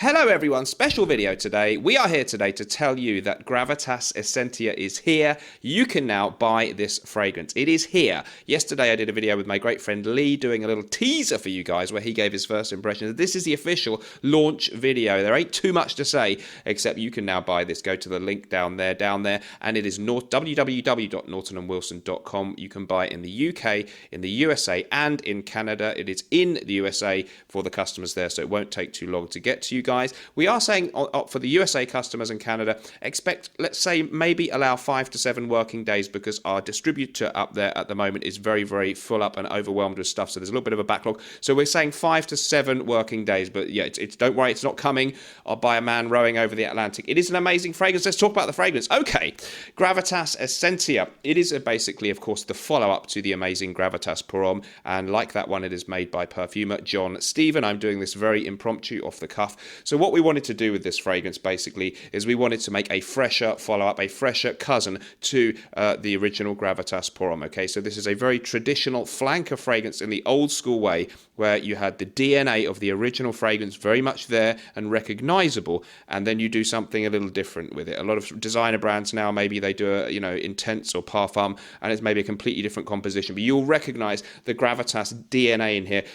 Hello everyone, special video today. We are here today to tell you that Gravitas Essentia is here. You can now buy this fragrance. It is here. Yesterday I did a video with my great friend Lee doing a little teaser for you guys where he gave his first impressions. This is the official launch video. There ain't too much to say except you can now buy this. Go to the link down there, and it is www.nortonandwilson.com. You can buy it in the UK, in the USA, and in Canada. It is in the USA for the customers there, so it won't take too long to get to you guys. We are saying for the USA customers and Canada, expect, let's say, maybe allow 5 to 7 working days because our distributor up there at the moment is very, very full up and overwhelmed with stuff. So there's a little bit of a backlog. So we're saying 5 to 7 working days. But yeah, it's don't worry, it's not coming by a man rowing over the Atlantic. It is an amazing fragrance. Let's talk about the fragrance. Okay, Gravitas Essentia. It is basically, of course, the follow-up to the amazing Gravitas Pour Homme. And like that one, it is made by perfumer John Stephen. I'm doing this very impromptu off the cuff. So what we wanted to do with this fragrance basically is we wanted to make a fresher follow-up, a fresher cousin to the original Gravitas Pour Homme. Okay, so this is a very traditional flanker fragrance in the old school way where you had the DNA of the original fragrance very much there and recognizable, and then you do something a little different with it. A lot of designer brands now, maybe they do a, intense or parfum, and it's maybe a completely different composition, but you'll recognize the Gravitas DNA in here.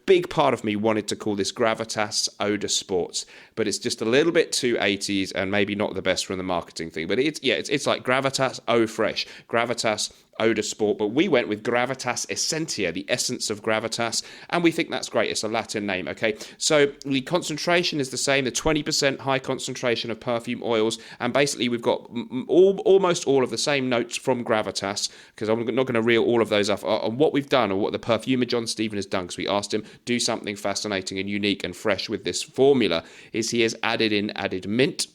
Big part of me wanted to call this Gravitas Eau de Sports, but it's just a little bit too 80s and maybe not the best from the marketing thing. But it's like Gravitas Eau Fresh, Gravitas Eau de Sport, but we went with Gravitas Essentia, the essence of Gravitas, and we think that's great. It's a Latin name, okay? So the concentration is the same, the 20% high concentration of perfume oils, and basically we've got almost all of the same notes from Gravitas, because I'm not going to reel all of those off on what we've done or what the perfumer John Stephen has done, because we asked him do something fascinating and unique and fresh with this formula, is he has added mint,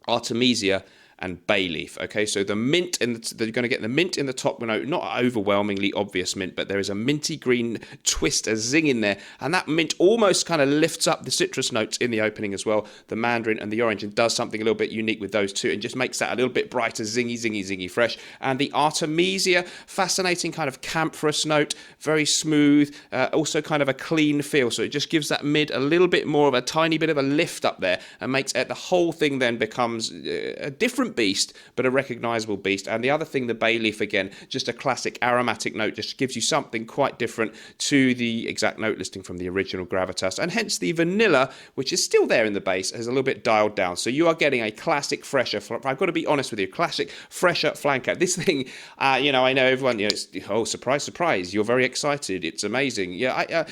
artemisia, and bay leaf. Okay, so the mint, you're going to get the mint in the top note, not overwhelmingly obvious mint, but there is a minty green twist, a zing in there, and that mint almost kind of lifts up the citrus notes in the opening as well, the mandarin and the orange, and does something a little bit unique with those two, and just makes that a little bit brighter, zingy fresh. And the artemisia, fascinating kind of camphorous note, very smooth, also kind of a clean feel, so it just gives that mid a little bit more of a tiny bit of a lift up there, and makes it, the whole thing then becomes a different beast, but a recognizable beast. And the other thing, the bay leaf, again, just a classic aromatic note, just gives you something quite different to the exact note listing from the original Gravitas, and hence the vanilla, which is still there in the base, is a little bit dialed down. So you are getting a classic fresher, I've got to be honest with you, classic fresher flanker. This thing, I know everyone, it's, oh, surprise, you're very excited, it's amazing. Yeah,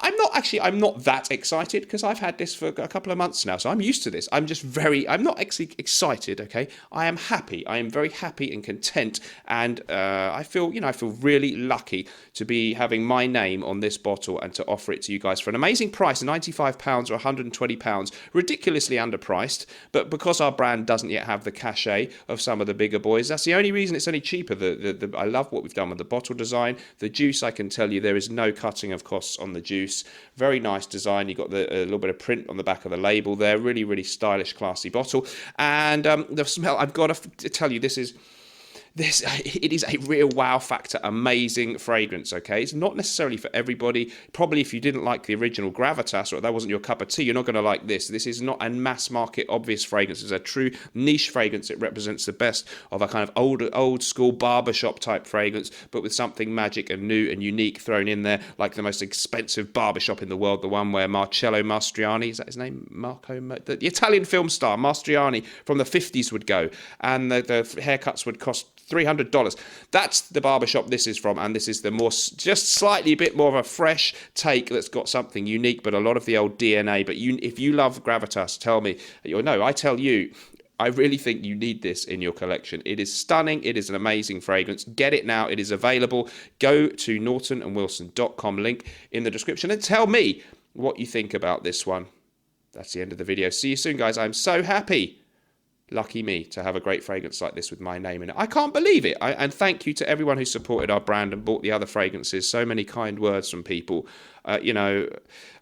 I'm not that excited because I've had this for a couple of months now, so I'm used to this. I'm not actually excited, okay? I am happy. I am very happy and content, and I feel really lucky to be having my name on this bottle and to offer it to you guys for an amazing price, £95 or £120, ridiculously underpriced, but because our brand doesn't yet have the cachet of some of the bigger boys, that's the only reason it's any cheaper. I love what we've done with the bottle design. The juice, I can tell you, there is no cutting of costs on the juice. Very nice design. You got a little bit of print on the back of the label there. Really, really stylish, classy bottle. And the smell, I've got to tell you, it is a real wow factor, amazing fragrance, okay? It's not necessarily for everybody. Probably if you didn't like the original Gravitas or that wasn't your cup of tea, you're not going to like this. This is not a mass market obvious fragrance. It's a true niche fragrance. It represents the best of a kind of old school barbershop type fragrance, but with something magic and new and unique thrown in there, like the most expensive barbershop in the world, the one where Marcello Mastroianni, is that his name? The Italian film star Mastroianni from the 50s would go, and the haircuts would cost $300. That's the barbershop this is from, and this is the more, just slightly bit more of a fresh take that's got something unique, but a lot of the old DNA. But if you love Gravitas, I tell you, I really think you need this in your collection. It is stunning. It is an amazing fragrance. Get it now. It is available. Go to nortonandwilson.com, link in the description, and tell me what you think about this one. That's the end of the video. See you soon, guys. I'm so happy. Lucky me to have a great fragrance like this with my name in it. I can't believe it. And thank you to everyone who supported our brand and bought the other fragrances. So many kind words from people. I know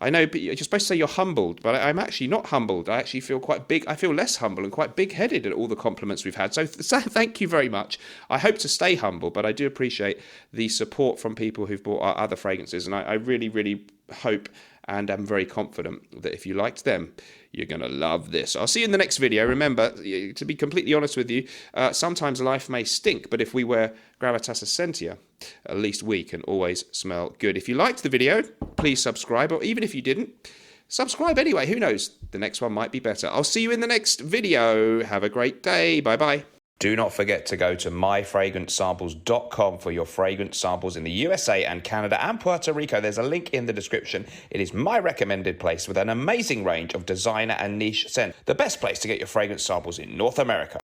you're supposed to say you're humbled, but I'm actually not humbled. I actually feel quite big. I feel less humble and quite big-headed at all the compliments we've had. So thank you very much. I hope to stay humble, but I do appreciate the support from people who've bought our other fragrances. And I really, really hope and I'm very confident that if you liked them, you're going to love this. I'll see you in the next video. Remember, to be completely honest with you, sometimes life may stink, but if we wear Gravitas Essentia, at least we can always smell good. If you liked the video, please subscribe, or even if you didn't, subscribe anyway. Who knows? The next one might be better. I'll see you in the next video. Have a great day. Bye-bye. Do not forget to go to myfragrancesamples.com for your fragrance samples in the USA and Canada and Puerto Rico. There's a link in the description. It is my recommended place with an amazing range of designer and niche scents. The best place to get your fragrance samples in North America.